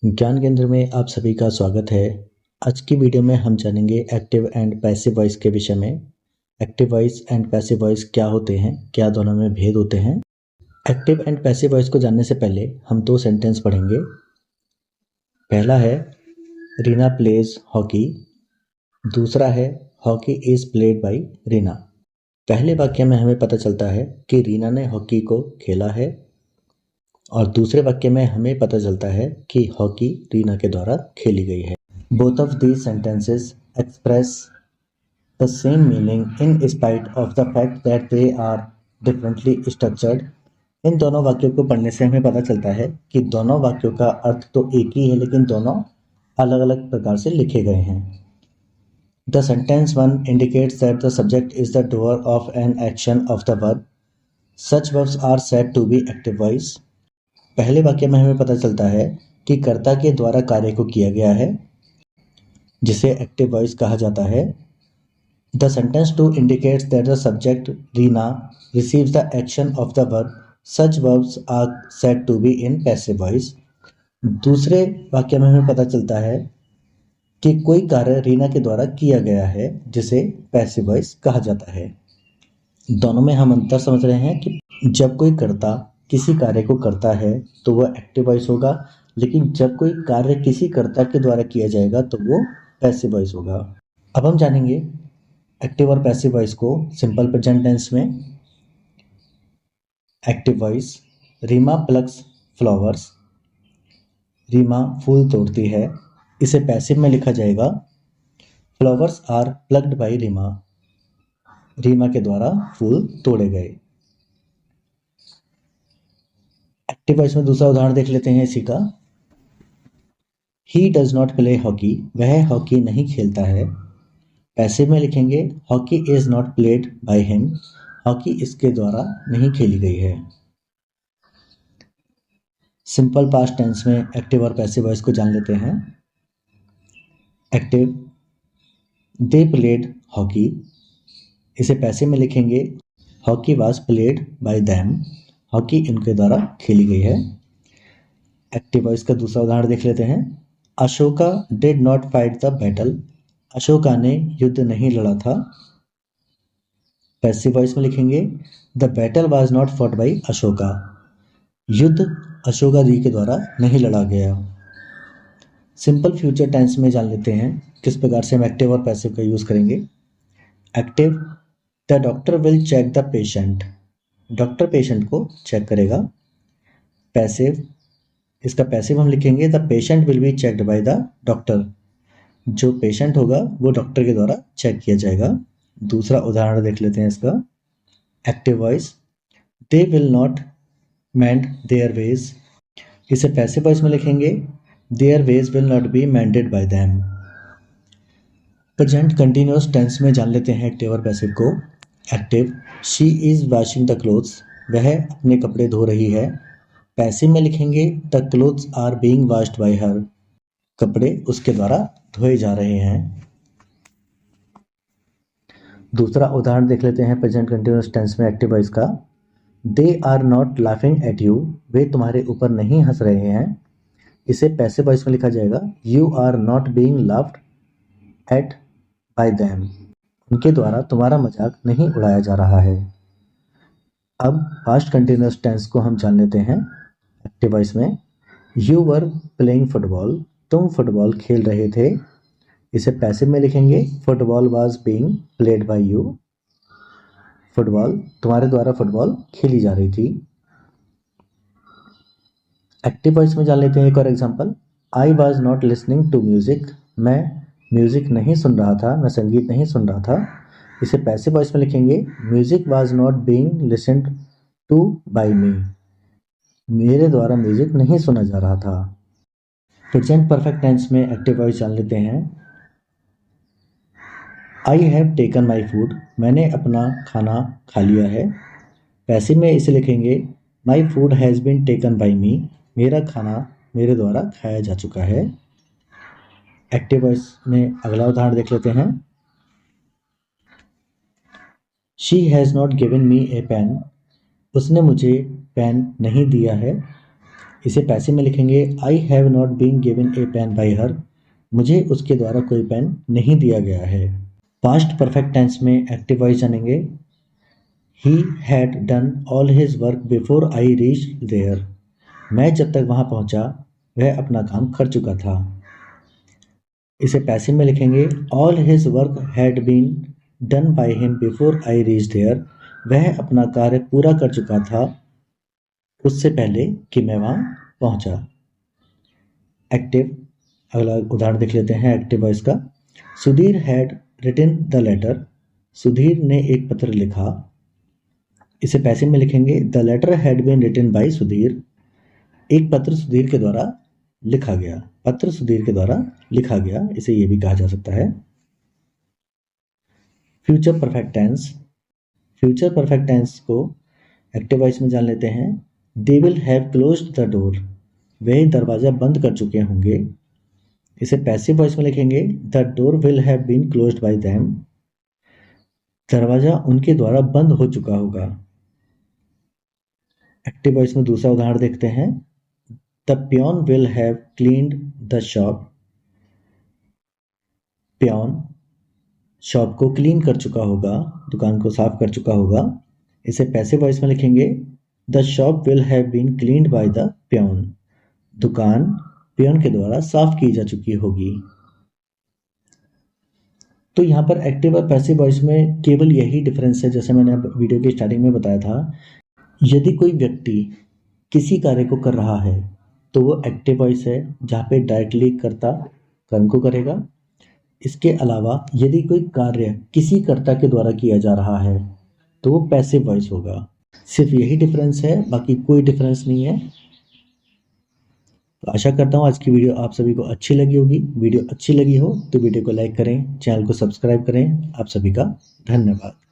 ज्ञान केंद्र में आप सभी का स्वागत है। आज की वीडियो में हम जानेंगे एक्टिव एंड पैसिव वॉइस के विषय में। Active voice and passive voice क्या होते हैं, क्या दोनों में भेद होते हैं। एक्टिव एंड पैसिव वॉइस को जानने से पहले हम दो सेंटेंस पढ़ेंगे। पहला है रीना प्लेज हॉकी, दूसरा है hockey is played by Reena. पहले वाक्य में हमें पता चलता है कि रीना ने हॉकी को खेला है और दूसरे वाक्य में हमें पता चलता है कि हॉकी रीना के द्वारा खेली गई है। Both of these sentences express the same meaning in spite of the fact that they are differently structured. इन दोनों वाक्यों को पढ़ने से हमें पता चलता है कि दोनों वाक्यों का अर्थ तो एक ही है, लेकिन दोनों अलग अलग प्रकार से लिखे गए हैं। The sentence 1 indicates that the subject is the doer of an action of the verb. Such verbs are said to be active voice. पहले वाक्य में हमें पता चलता है कि कर्ता के द्वारा कार्य को किया गया है, जिसे एक्टिव वॉइस कहा जाता है। The sentence 2 indicates that the subject Reena receives the action of the verb. Such verbs are said to be in passive voice. दूसरे वाक्य में हमें पता चलता है कि कोई कार्य रीना के द्वारा किया गया है, जिसे पैसिव वॉइस कहा जाता है। दोनों में हम अंतर समझ रहे हैं कि जब कोई कर्ता किसी कार्य को करता है तो वह एक्टिव वॉइस होगा, लेकिन जब कोई कार्य किसी कर्ता के द्वारा किया जाएगा तो वो पैसिव वॉइस होगा। अब हम जानेंगे एक्टिव और पैसिव वॉइस को सिंपल प्रेजेंट टेंस में। Active voice, Reema plugs flowers. Reema फूल तोड़ती है, इसे पैसिव में लिखा जाएगा flowers are plugged by Reema. Reema के द्वारा फूल तोड़े गए। एक्टिव वॉइस में दूसरा उदाहरण देख लेते हैं इसी का। He does not play hockey, वह हॉकी नहीं खेलता है। पैसिव में लिखेंगे hockey is not played by him, hockey इसके द्वारा नहीं खेली गई है। सिंपल पास्ट टेंस में एक्टिव और पैसिव वॉइस को जान लेते हैं। एक्टिव, दे प्लेड हॉकी, इसे पैसिव में लिखेंगे hockey was played by them, hockey इनके द्वारा खेली गई है। एक्टिव वॉइस का दूसरा उदाहरण देख लेते हैं। Ashoka did not fight the battle, Ashoka ने युद्ध नहीं लड़ा था। पैसिव वॉइस में लिखेंगे the battle was not fought by Ashoka, युद्ध अशोका जी के द्वारा नहीं लड़ा गया। सिंपल फ्यूचर टेंस में जान लेते हैं किस प्रकार से हम एक्टिव और पैसिव का यूज करेंगे। Active, the doctor will check the patient, doctor patient को चेक करेगा। पैसिव, इसका पैसिव हम लिखेंगे the patient will be checked by the doctor, जो पेशेंट होगा वो डॉक्टर के द्वारा चेक किया जाएगा। दूसरा उदाहरण देख लेते हैं इसका। Active voice, they will not mend their ways, इसे पैसिव वॉइस में लिखेंगे their ways will not be mended by them. Present continuous tense में जान लेते हैं एक्टिव और पैसिव को। Active, she is washing the clothes, वह अपने कपड़े धो रही है। पैसिव में लिखेंगे the clothes are being washed by her, कपड़े उसके द्वारा धोए जा रहे हैं। दूसरा उदाहरण देख लेते हैं प्रेजेंट कंटिन्यूअस टेंस में एक्टिव वॉइस का। They are not laughing at you, वे तुम्हारे ऊपर नहीं हंस रहे हैं। इसे पैसिव वॉइस में लिखा जाएगा you are not being laughed at by them, उनके द्वारा तुम्हारा मजाक नहीं उड़ाया जा रहा है। अब पास्ट कंटिन्यूअस टेंस को हम जान लेते हैं एक्टिव वॉइस में। यू वर प्लेइंग फुटबॉल, तुम फुटबॉल खेल रहे थे। इसे पैसिव में लिखेंगे football was being played by you, football तुम्हारे द्वारा फुटबॉल खेली जा रही थी। एक्टिव वॉइस में जान लेते हैं एक और example. I was not listening to music, मैं म्यूजिक नहीं सुन रहा था, मैं संगीत नहीं सुन रहा था। इसे पैसिव वॉइस में लिखेंगे music was not being listened to by me, मेरे द्वारा म्यूजिक नहीं सुना जा रहा था। प्रेजेंट परफेक्ट टेंस में एक्टिव वॉइस जान लेते हैं। I have taken my food, मैंने अपना खाना खा लिया है। पैसिव में इसे लिखेंगे my food has been taken by me, मेरा खाना मेरे द्वारा खाया जा चुका है। एक्टिव वॉइस में अगला उदाहरण देख लेते हैं। She has not given me a pen, उसने मुझे पेन नहीं दिया है। इसे पैसे में लिखेंगे I have not been given a pen by her, मुझे उसके द्वारा कोई पेन नहीं दिया गया है। पास्ट परफेक्ट टेंस में एक्टिव वॉइस जानेंगे। He had done all his work before I reach there, मैं जब तक वहाँ पहुँचा वह अपना काम कर चुका था। इसे पैसे में लिखेंगे all his work had been done by him before I reach there, वह अपना कार्य पूरा कर चुका था उससे पहले कि मैं वहाँ पहुँचा। एक्टिव, अगला उदाहरण देख लेते हैं एक्टिव वॉइस का। Sudhir had written the letter, Sudhir ने एक पत्र लिखा। इसे पैसे में लिखेंगे the letter had been written by Sudhir, एक पत्र सुधीर के द्वारा लिखा गया, पत्र सुधीर के द्वारा लिखा गया, इसे ये भी कहा जा सकता है। Future perfect tense, future perfect tense को एक्टिव वॉइस में जान लेते हैं। They will have closed the door, वे दरवाज़ा बंद कर चुके होंगे। इसे पैसिव वॉइस में लिखेंगे the door will have been closed by them, दरवाज़ा उनके द्वारा बंद हो चुका होगा। एक्टिव वॉइस में दूसरा उदाहरण देखते हैं। The peon will have cleaned the shop, peon shop को क्लीन कर चुका होगा, दुकान को साफ कर चुका होगा। इसे पैसिव वॉइस में लिखेंगे the shop will have been cleaned by the peon, दुकान पियोन के द्वारा साफ की जा चुकी होगी। तो यहाँ पर एक्टिव और पैसिव वॉइस में केवल यही डिफरेंस है, जैसे मैंने वीडियो की स्टार्टिंग में बताया था। यदि कोई व्यक्ति किसी कार्य को कर रहा है तो वो एक्टिव वॉइस है, जहाँ पे डायरेक्टली कर्ता कर्म को करेगा। इसके अलावा यदि कोई कार्य किसी कर्ता के द्वारा किया जा रहा है तो वो पैसिव वॉइस होगा। सिर्फ यही डिफरेंस है, बाकी कोई डिफरेंस नहीं है। तो आशा करता हूँ आज की वीडियो आप सभी को अच्छी लगी होगी। वीडियो अच्छी लगी हो तो वीडियो को लाइक करें, चैनल को सब्सक्राइब करें। आप सभी का धन्यवाद।